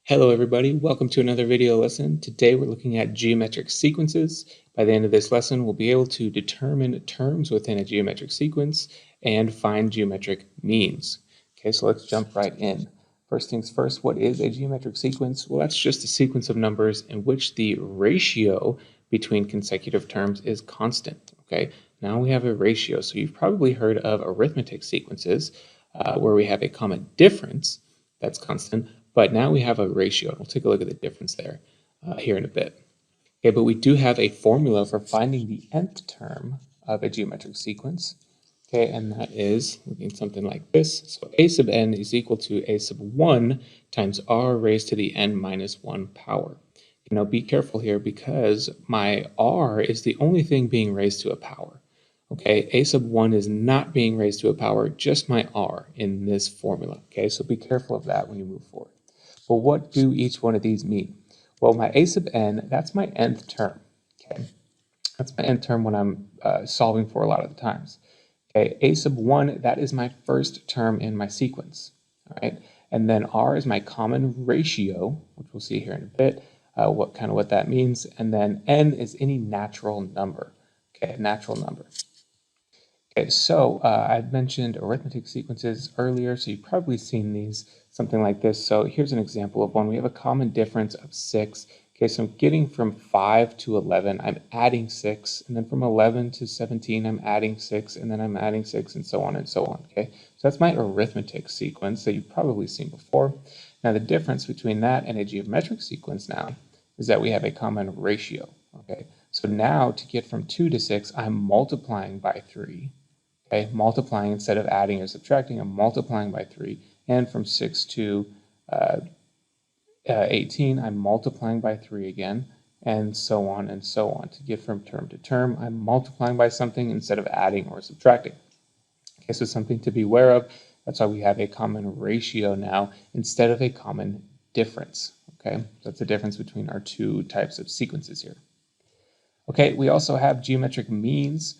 Hello everybody, welcome to another video lesson. Today we're looking at geometric sequences. By the end of this lesson, we'll be able to determine terms within a geometric sequence and find geometric means. Okay, so let's jump right in. First things first, what is a geometric sequence? Well, that's just a sequence of numbers in which the ratio between consecutive terms is constant. Okay, now we have a ratio. So you've probably heard of arithmetic sequences where we have a common difference that's constant, but now we have a ratio, and we'll take a look at the difference there here in a bit. Okay, but we do have a formula for finding the nth term of a geometric sequence. Okay, and that is looking something like this. So a sub n is equal to a sub 1 times r raised to the n minus 1 power. Now be careful here because my r is the only thing being raised to a power. Okay, a sub 1 is not being raised to a power, just my r in this formula. Okay, so be careful of that when you move forward. But what do each one of these mean? Well, my a sub n, that's my nth term. Okay, that's my nth term when I'm solving for a lot of the times. Okay, a sub 1, that is my first term in my sequence. All right, and then r is my common ratio, which we'll see here in a bit, what that means. And then n is any natural number. Okay, natural number. Okay, so I'd mentioned arithmetic sequences earlier, so you've probably seen these, something like this. So here's an example of one. We have a common difference of 6. Okay, so I'm getting from 5 to 11, I'm adding 6, and then from 11 to 17, I'm adding 6, and then I'm adding 6, and so on and so on. Okay, so that's my arithmetic sequence that you've probably seen before. Now the difference between that and a geometric sequence now is that we have a common ratio. Okay, so now to get from 2 to 6, I'm multiplying by 3. Okay, multiplying instead of adding or subtracting, I'm multiplying by 3. And from 6 to 18, I'm multiplying by 3 again, and so on and so on. To get from term to term, I'm multiplying by something instead of adding or subtracting. Okay, so something to be aware of. That's why we have a common ratio now instead of a common difference. Okay, so that's the difference between our two types of sequences here. Okay, we also have geometric means.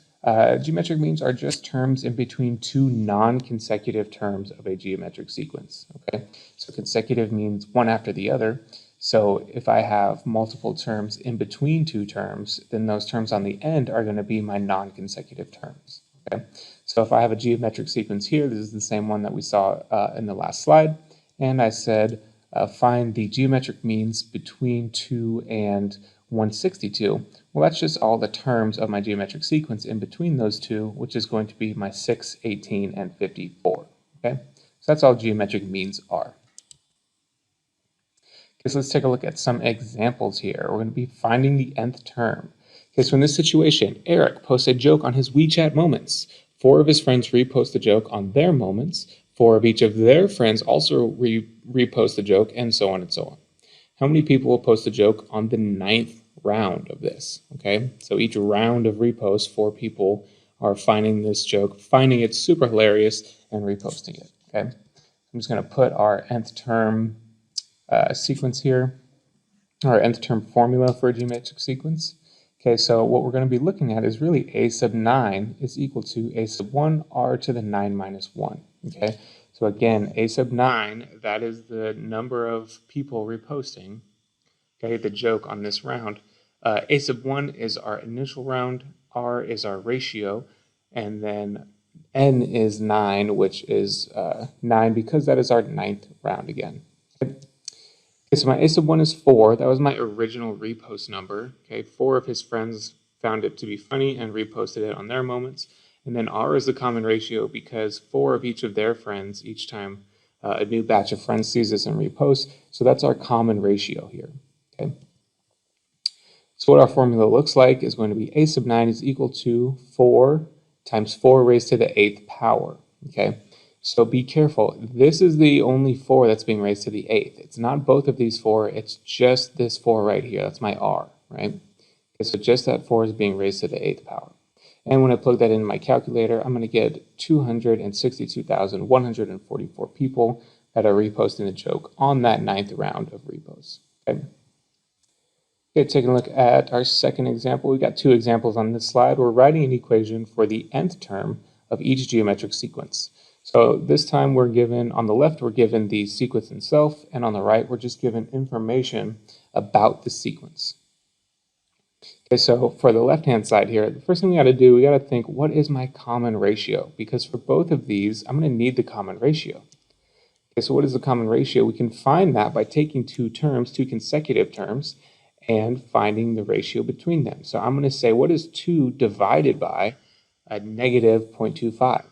Geometric means are just terms in between two non-consecutive terms of a geometric sequence. Okay, so consecutive means one after the other. So if I have multiple terms in between two terms, then those terms on the end are going to be my non-consecutive terms. Okay, so if I have a geometric sequence here, this is the same one that we saw in the last slide, and I said find the geometric means between 2 and 162. Well, that's just all the terms of my geometric sequence in between those two, which is going to be my 6, 18, and 54. Okay, so that's all geometric means are. Okay, so let's take a look at some examples here. We're going to be finding the nth term. Okay, so in this situation, Eric posts a joke on his WeChat moments. 4 of his friends repost the joke on their moments. 4 of each of their friends also repost the joke, and so on and so on. How many people will post a joke on the 9th round of this? Okay, so each round of reposts, 4 people are finding this joke, finding it super hilarious, and reposting it. Okay, I'm just going to put our nth term sequence here, our nth term formula for a geometric sequence. Okay, so what we're going to be looking at is really a sub 9 is equal to a sub 1 r to the 9 minus 1. Okay, so again, a sub 9, that is the number of people reposting, okay, the joke on this round. A sub 1 is our initial round, r is our ratio, and then n is 9, which is 9 because that is our 9th round again. Okay, so my a sub 1 is 4. That was my original repost number. Okay, 4 of his friends found it to be funny and reposted it on their moments. And then r is the common ratio because 4 of each of their friends, each time a new batch of friends sees this and reposts. So that's our common ratio here. Okay. So what our formula looks like is going to be a sub 9 is equal to 4 times 4 raised to the 8th power. Okay. So be careful. This is the only 4 that's being raised to the 8th. It's not both of these 4. It's just this 4 right here. That's my r, right? Okay, so just that 4 is being raised to the 8th power. And when I plug that in my calculator, I'm going to get 262,144 people that are reposting the joke on that 9th round of reposts. Okay. Okay, taking a look at our second example. We've got 2 examples on this slide. We're writing an equation for the nth term of each geometric sequence. So this time we're given, on the left, we're given the sequence itself, and on the right, we're just given information about the sequence. Okay, so for the left-hand side here, the first thing we got to do, we got to think, what is my common ratio? Because for both of these, I'm going to need the common ratio. Okay, so what is the common ratio? We can find that by taking two terms, two consecutive terms, and finding the ratio between them. So I'm going to say, what is 2 divided by a negative 0.25?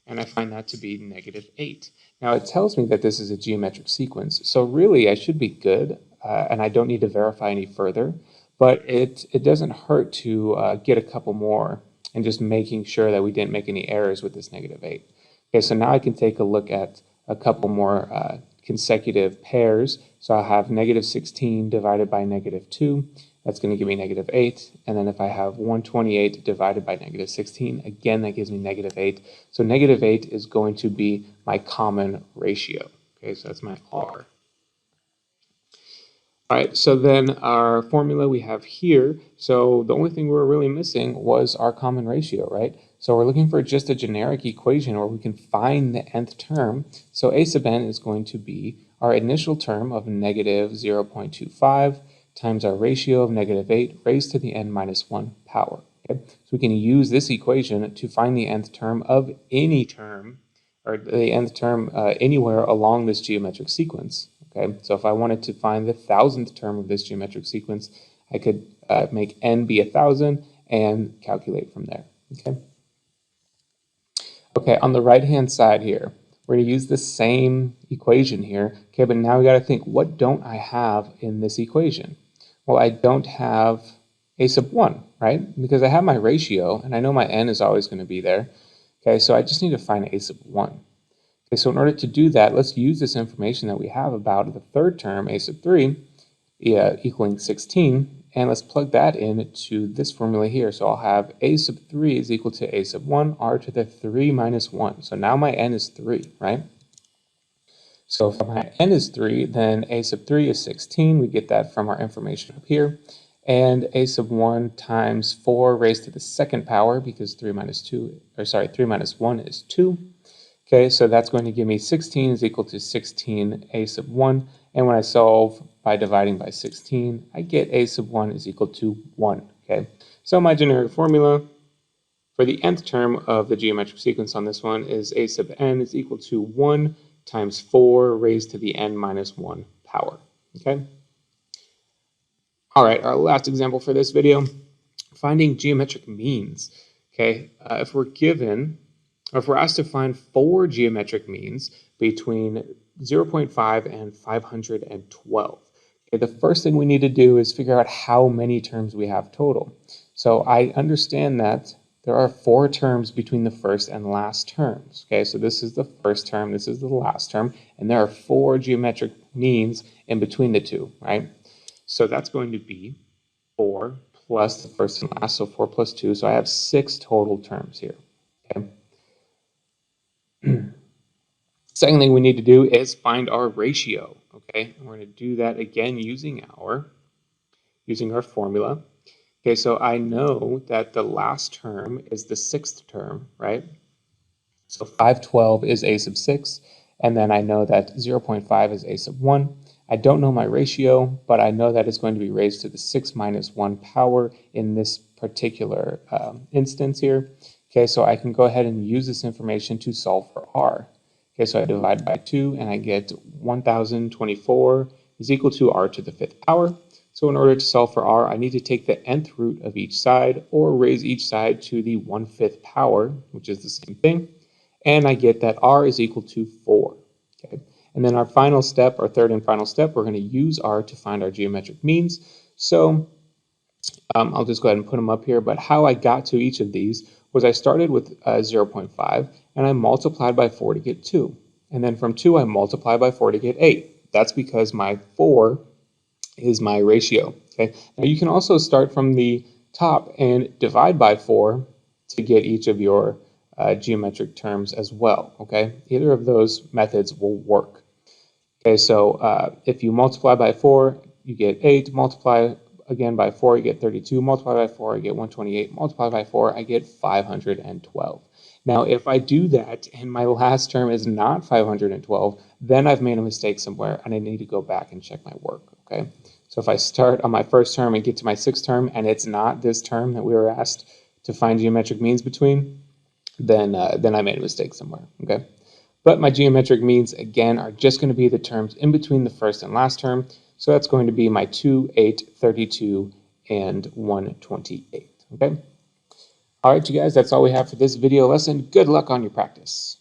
And I find that to be negative 8. Now it tells me that this is a geometric sequence, so really I should be good, and I don't need to verify any further, but it doesn't hurt to get a couple more and just making sure that we didn't make any errors with this negative 8. Okay, so now I can take a look at a couple more consecutive pairs. So I'll have negative 16 divided by negative 2. That's going to give me negative 8. And then if I have 128 divided by negative 16, again, that gives me negative 8. So negative 8 is going to be my common ratio. Okay, so that's my R. All right, so then our formula we have here, so the only thing we were really missing was our common ratio, right? So we're looking for just a generic equation where we can find the nth term. So a sub n is going to be our initial term of negative 0.25 times our ratio of negative 8 raised to the n minus 1 power. Okay? So we can use this equation to find the nth term of any term, or the nth term anywhere along this geometric sequence. Okay, so if I wanted to find the 1000th term of this geometric sequence, I could make n be 1000 and calculate from there. Okay, on the right-hand side here, we're going to use the same equation here. Okay, but now we got to think, what don't I have in this equation? Well, I don't have a sub 1, right? Because I have my ratio, and I know my n is always going to be there. Okay, so I just need to find a sub 1. Okay, so in order to do that, let's use this information that we have about the third term, a sub 3, equaling 16, and let's plug that into this formula here. So I'll have a sub 3 is equal to a sub 1, r to the 3 minus 1. So now my n is 3, right? So if my n is 3, then a sub 3 is 16. We get that from our information up here. And a sub 1 times 4 raised to the second power, because 3 minus 1 is 2. Okay, so that's going to give me 16 is equal to 16 a sub 1. And when I solve by dividing by 16, I get a sub 1 is equal to 1. Okay, so my generic formula for the nth term of the geometric sequence on this one is a sub n is equal to 1 times 4 raised to the n minus 1 power. Okay. All right, our last example for this video, finding geometric means. Okay, if we're asked to find 4 geometric means between 0.5 and 512. Okay, the first thing we need to do is figure out how many terms we have total. So I understand that there are 4 terms between the first and last terms. Okay, so this is the first term, this is the last term, and there are 4 geometric means in between the two, right? So that's going to be 4 plus the first and last, so 4 plus 2, so I have 6 total terms here. Okay. Second thing we need to do is find our ratio. Okay, we're going to do that again using our formula. Okay, so I know that the last term is the 6th term, right? So 512 is a sub 6, and then I know that 0.5 is a sub 1. I don't know my ratio, but I know that it's going to be raised to the 6 minus 1 power in this particular instance here. Okay, so I can go ahead and use this information to solve for r. Okay, so I divide by 2 and I get 1024 is equal to r to the 5th power. So in order to solve for r, I need to take the nth root of each side or raise each side to the 1/5 power, which is the same thing. And I get that r is equal to 4. Okay, and then our final step, our third and final step, we're going to use r to find our geometric means. So I'll just go ahead and put them up here, but how I got to each of these was I started with 0.5 and I multiplied by 4 to get 2. And then from 2 I multiplied by 4 to get 8. That's because my 4 is my ratio. Okay. Now you can also start from the top and divide by 4 to get each of your geometric terms as well. Okay, either of those methods will work. Okay, so if you multiply by 4, you get 8. Multiply again by 4, you get 32. Multiply by 4, I get 128. Multiply by 4, I get 512. Now, if I do that and my last term is not 512, then I've made a mistake somewhere and I need to go back and check my work, okay? So if I start on my first term and get to my sixth term and it's not this term that we were asked to find geometric means between, then I made a mistake somewhere, okay? But my geometric means, again, are just going to be the terms in between the first and last term. So that's going to be my 2, 8, 32, and 128, okay? All right, you guys, that's all we have for this video lesson. Good luck on your practice.